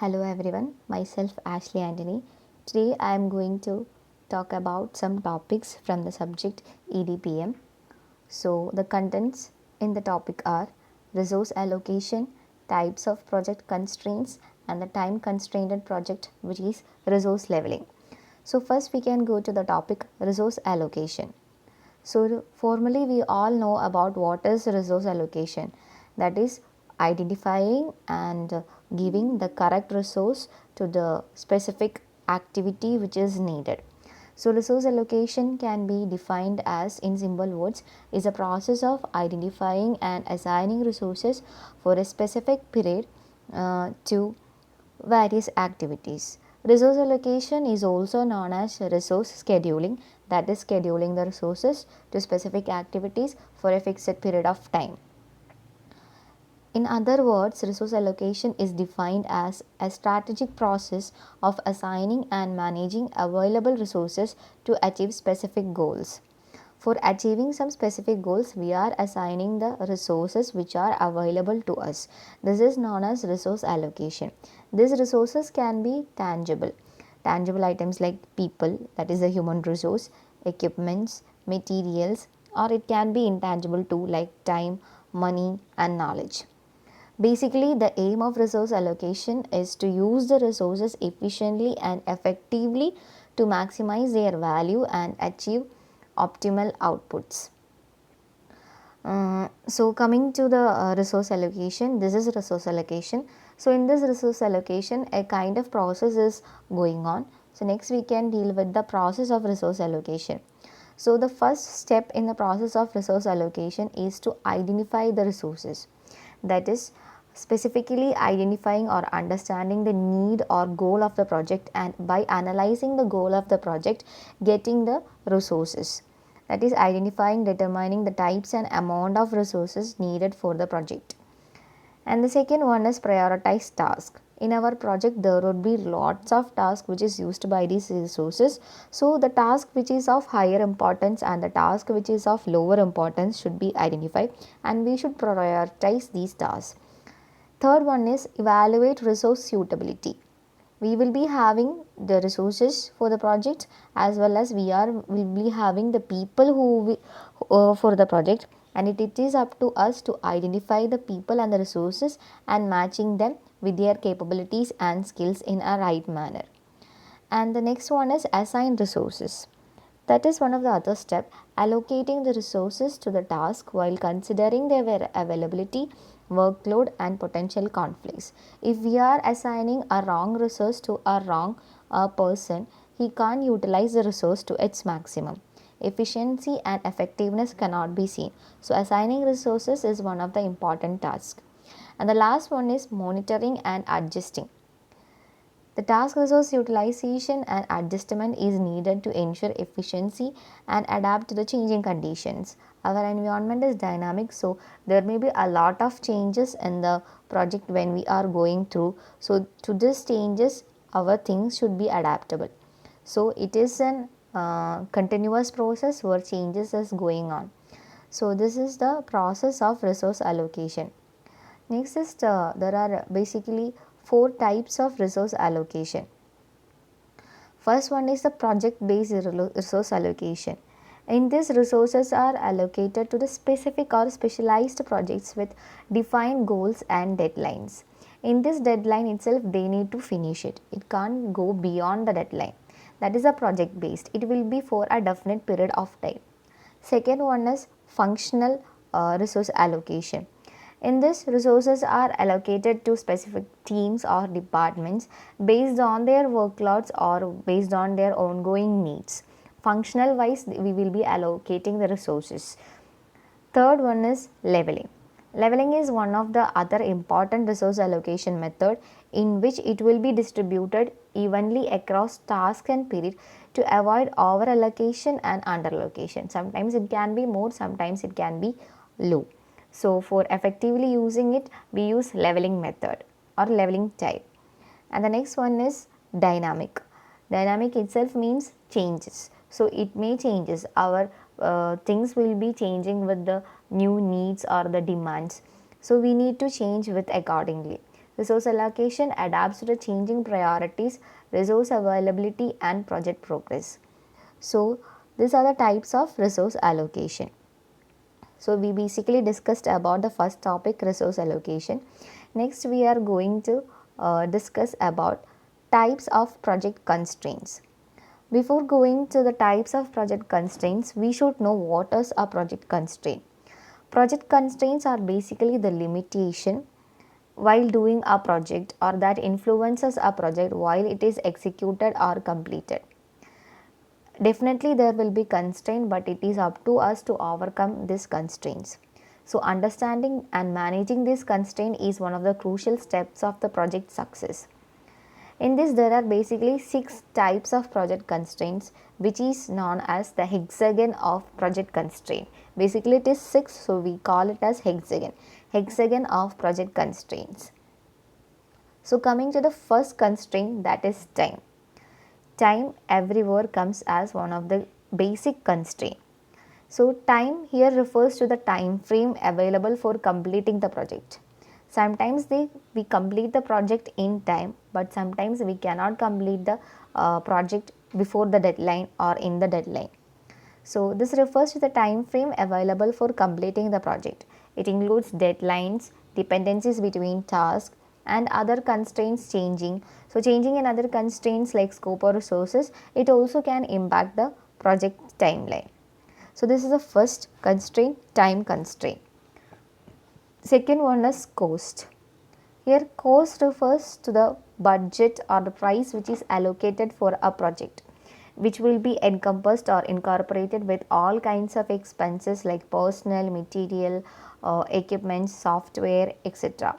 Hello everyone, myself Ashley Anthony. Today I am going to talk about some topics from the subject EDPM. So, the contents in the topic are resource allocation, types of project constraints, and the time constrained project, which is resource leveling. So, first we can go to the topic resource allocation. So, formally, we all know about what is resource allocation, that is, identifying and giving the correct resource to the specific activity which is needed. So, resource allocation can be defined as, in simple words, is a process of identifying and assigning resources for a specific period to various activities. Resource allocation is also known as resource scheduling, that is, scheduling the resources to specific activities for a fixed period of time. In other words, resource allocation is defined as a strategic process of assigning and managing available resources to achieve specific goals. For achieving some specific goals, we are assigning the resources which are available to us. This is known as resource allocation. These resources can be tangible. Tangible items like people, that is a human resource, equipments, materials, or it can be intangible too, like time, money, and knowledge. Basically, the aim of resource allocation is to use the resources efficiently and effectively to maximize their value and achieve optimal outputs. So coming to the resource allocation, this is resource allocation. So in this resource allocation, a kind of process is going on. So next we can deal with the process of resource allocation. So the first step in the process of resource allocation is to identify the resources. That is, specifically identifying or understanding the need or goal of the project, and by analyzing the goal of the project, getting the resources. That is, identifying, determining the types and amount of resources needed for the project. And the second one is prioritize task. In our project, there would be lots of tasks which is used by these resources. So the task which is of higher importance and the task which is of lower importance should be identified, and we should prioritize these tasks. Third one is evaluate resource suitability. We will be having the resources for the project, as well as will be having the people for the project, and it is up to us to identify the people and the resources and matching them with their capabilities and skills in a right manner. And the next one is assign resources. That is one of the other step, allocating the resources to the task while considering their availability, workload, and potential conflicts. If we are assigning a wrong resource to a wrong person, he can't utilize the resource to its maximum. Efficiency and effectiveness cannot be seen. So assigning resources is one of the important tasks. And the last one is monitoring and adjusting. The task resource utilization and adjustment is needed to ensure efficiency and adapt to the changing conditions. Our environment is dynamic, so there may be a lot of changes in the project when we are going through. So to these changes, our things should be adaptable. So it is an continuous process where changes is going on. So this is the process of resource allocation. Next is there are basically 4 types of resource allocation. First one is the project based resource allocation. In this, resources are allocated to the specific or specialized projects with defined goals and deadlines. In this deadline itself, they need to finish it. It can't go beyond the deadline. That is a project based. It will be for a definite period of time. Second one is functional resource allocation. In this, resources are allocated to specific teams or departments based on their workloads or based on their ongoing needs. Functional wise, we will be allocating the resources. Third one is leveling. Leveling is one of the other important resource allocation method, in which it will be distributed evenly across tasks and period to avoid over allocation and under allocation. Sometimes it can be more, sometimes it can be low. So for effectively using it, we use leveling method or leveling type. And the next one is dynamic. Dynamic itself means changes. So it may changes. Our things will be changing with the new needs or the demands. So we need to change with accordingly. Resource allocation adapts to the changing priorities, resource availability and project progress. So these are the types of resource allocation. So we basically discussed about the first topic, resource allocation. Next we are going to discuss about types of project constraints. Before going to the types of project constraints, we should know what is a project constraint. Project constraints are basically the limitation while doing a project or that influences a project while it is executed or completed. Definitely there will be constraint, but it is up to us to overcome these constraints. So understanding and managing this constraint is one of the crucial steps of the project success. In this there are basically 6 types of project constraints, which is known as the hexagon of project constraint. Basically it is 6, so we call it as hexagon of project constraints. So coming to the first constraint, that is time. Time everywhere comes as one of the basic constraint. So time here refers to the time frame available for completing the project. Sometimes we complete the project in time, but sometimes we cannot complete the project before the deadline or in the deadline. So this refers to the time frame available for completing the project. It includes deadlines, dependencies between tasks and other constraints changing. So changing in other constraints like scope or resources, it also can impact the project timeline. So this is the first constraint, time constraint. Second one is cost. Here cost refers to the budget or the price which is allocated for a project, which will be encompassed or incorporated with all kinds of expenses like personnel, material, equipment, software, etc.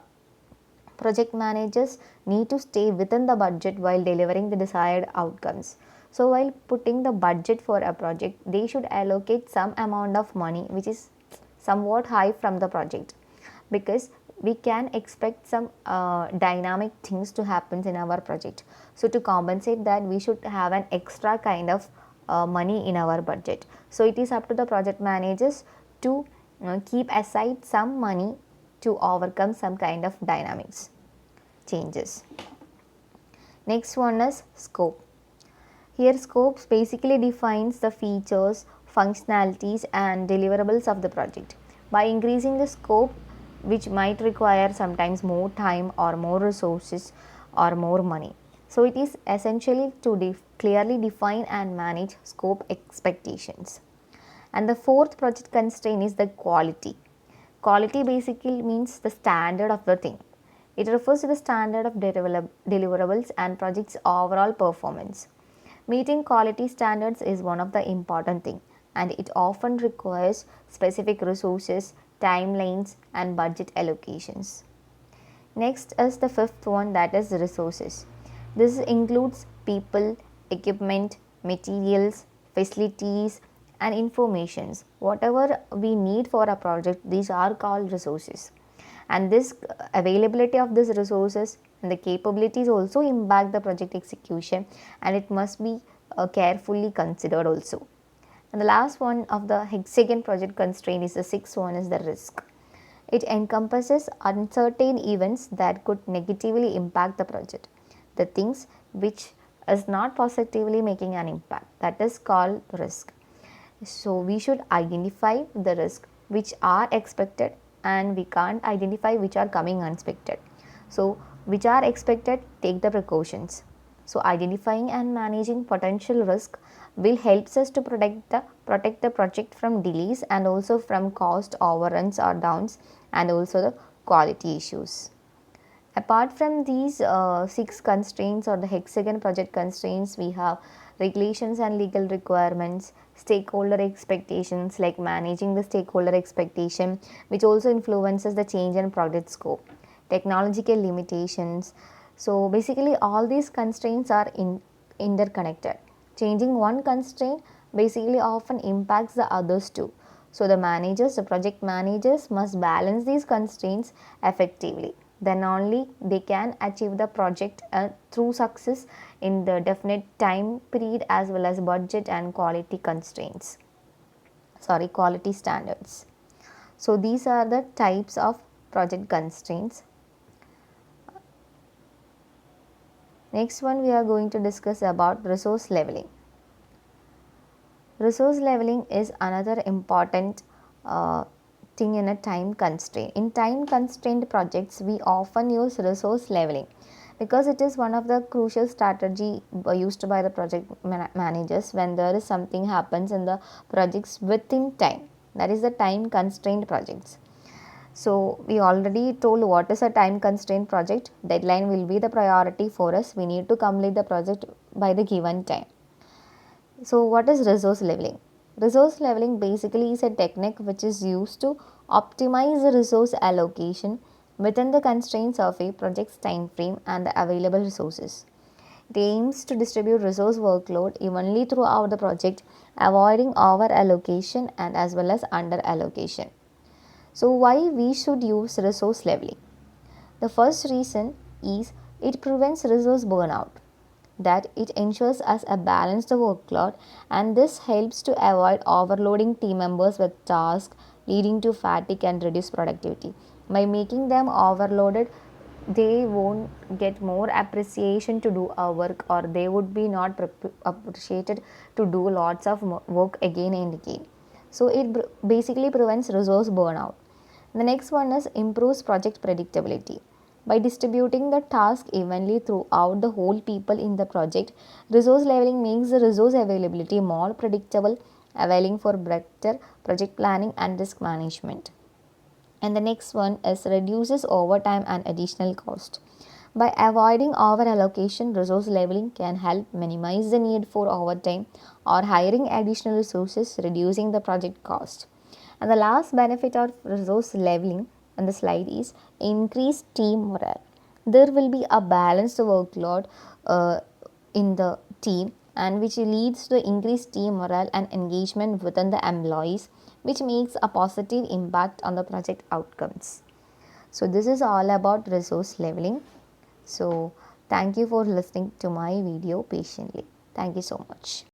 Project managers need to stay within the budget while delivering the desired outcomes. So while putting the budget for a project, they should allocate some amount of money which is somewhat high from the project, because we can expect some dynamic things to happen in our project. So to compensate that, we should have an extra kind of money in our budget. So it is up to the project managers to keep aside some money to overcome some kind of dynamics changes. Next one is scope. Here scopes basically defines the features, functionalities and deliverables of the project. By increasing the scope, which might require sometimes more time or more resources or more money. So it is essentially to clearly define and manage scope expectations. And the fourth project constraint is the quality. Quality basically means the standard of the thing. It refers to the standard of deliverables and project's overall performance. Meeting quality standards is one of the important things, and it often requires specific resources, timelines and budget allocations. Next is the fifth one, that is resources. This includes people, equipment, materials, facilities and informations. Whatever we need for a project, these are called resources. And this availability of these resources and the capabilities also impact the project execution, and it must be carefully considered also. And the last one of the hexagon project constraint is the sixth one, is the risk. It encompasses uncertain events that could negatively impact the project, the things which is not positively making an impact, that is called risk. So we should identify the risk which are expected, and we can't identify which are coming unexpected. So which are expected, take the precautions. So identifying and managing potential risk will helps us to protect the project from delays and also from cost overruns or downs and also the quality issues. Apart from these 6 constraints or the hexagon project constraints, we have regulations and legal requirements, stakeholder expectations like managing the stakeholder expectation, which also influences the change in project scope, technological limitations. So basically all these constraints are interconnected. Changing one constraint basically often impacts the others too. So the project managers must balance these constraints effectively. Then only they can achieve the project through success in the definite time period as well as budget and quality quality standards. So these are the types of project constraints. Next one, we are going to discuss about resource leveling. Resource leveling is another important thing in a time constraint. In time constrained projects, we often use resource leveling because it is one of the crucial strategy used by the project managers when there is something happens in the projects within time. That is the time constrained projects. So we already told what is a time constrained project. Deadline will be the priority for us. We need to complete the project by the given time. So what is resource leveling? Resource leveling basically is a technique which is used to optimize the resource allocation within the constraints of a project's time frame and the available resources. It aims to distribute resource workload evenly throughout the project, avoiding over allocation and as well as under allocation. So why we should use resource leveling? The first reason is it prevents resource burnout, that it ensures us a balanced workload, and this helps to avoid overloading team members with tasks leading to fatigue and reduce productivity. By making them overloaded, they won't get more appreciation to do our work, or they would be not appreciated to do lots of work again and again. So it basically prevents resource burnout. The next one is improves project predictability. By distributing the task evenly throughout the whole people in the project, resource leveling makes the resource availability more predictable, availing for better project planning and risk management. And the next one is reduces overtime and additional cost. By avoiding over allocation, resource leveling can help minimize the need for overtime or hiring additional resources, reducing the project cost. And the last benefit of resource leveling on the slide is increased team morale. There will be a balanced workload uh, in the team, and which leads to increased team morale and engagement within the employees, which makes a positive impact on the project outcomes. So this is all about resource leveling. So thank you for listening to my video patiently. Thank you so much.